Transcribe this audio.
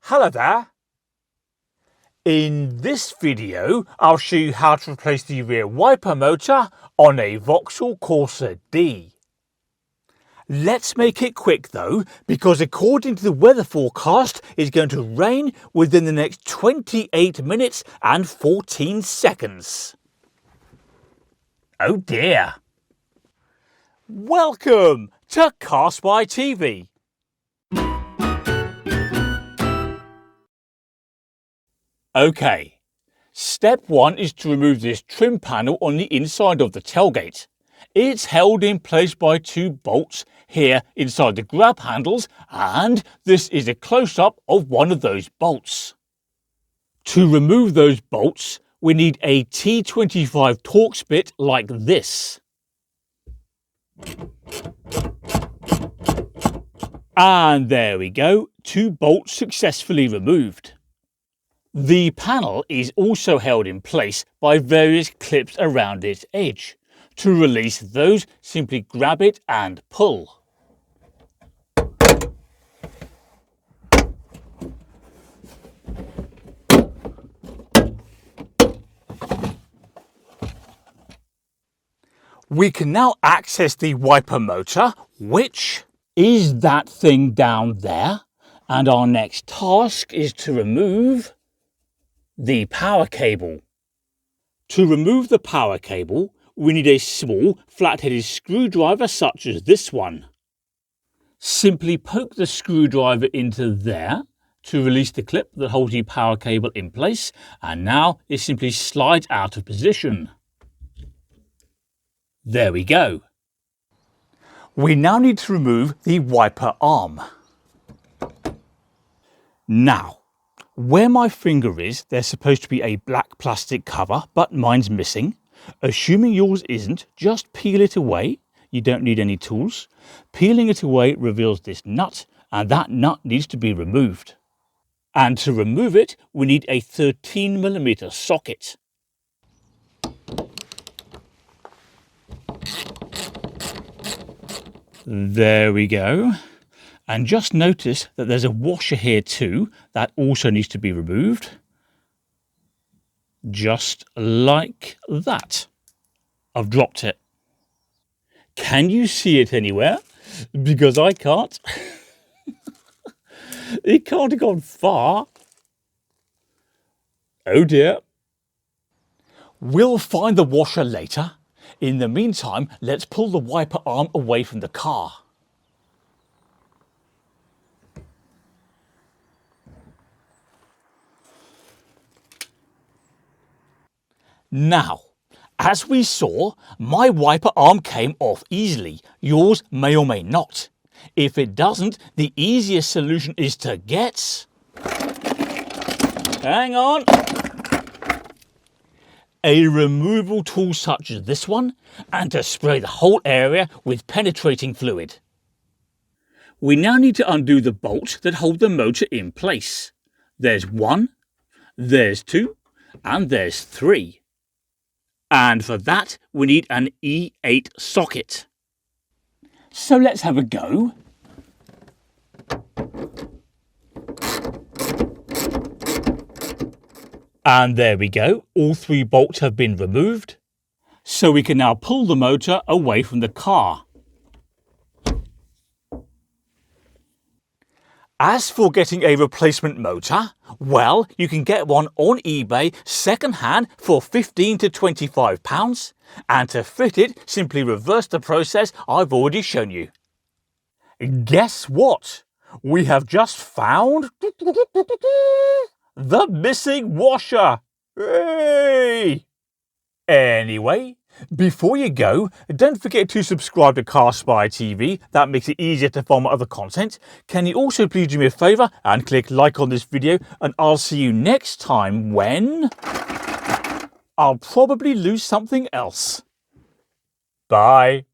Hello there. In this video, I'll show you how to replace the rear wiper motor on a Vauxhall Corsa D. Let's make it quick though, because according to the weather forecast, it's going to rain within the next 28 minutes and 14 seconds. Oh dear. Welcome to CarSpyTV. Okay, step 1 is to remove this trim panel on the inside of the tailgate. It's held in place by 2 bolts here inside the grab handles, and this is a close-up of one of those bolts. To remove those bolts, we need a T25 Torx bit like this. And there we go, 2 bolts successfully removed. The panel is also held in place by various clips around its edge. To release those, simply grab it and pull. We can now access the wiper motor, which is that thing down there, and our next task is to remove the power cable. To remove the power cable, we need a small flat-headed screwdriver such as this one. Simply poke the screwdriver into there to release the clip that holds the power cable in place, and now it simply slides out of position. There we go. We now need to remove the wiper arm. Now, where my finger is, there's supposed to be a black plastic cover, but mine's missing. Assuming yours isn't, just peel it away. You don't need any tools. Peeling it away reveals this nut, and that nut needs to be removed. And to remove it, we need a 13mm socket. There we go. And just notice that there's a washer here too that also needs to be removed. Just like that. I've dropped it. Can you see it anywhere? Because I can't. It can't have gone far. Oh dear. We'll find the washer later. In the meantime, let's pull the wiper arm away from the car. Now, as we saw, my wiper arm came off easily. Yours may or may not. If it doesn't, the easiest solution is to get... Hang on! A removal tool such as this one, and to spray the whole area with penetrating fluid. We now need to undo the bolts that hold the motor in place. There's 1, there's 2, and there's 3. And for that, we need an E8 socket. So let's have a go. And there we go, all 3 bolts have been removed. So we can now pull the motor away from the car. As for getting a replacement motor, well, you can get one on eBay second-hand for £15 to £25, and to fit it, simply reverse the process I've already shown you. Guess what? We have just found the missing washer! Hey! Anyway, before you go, don't forget to subscribe to CarSpyTV. That makes it easier to find my other content. Can you also please do me a favour and click like on this video, and I'll see you next time when I'll probably lose something else. Bye.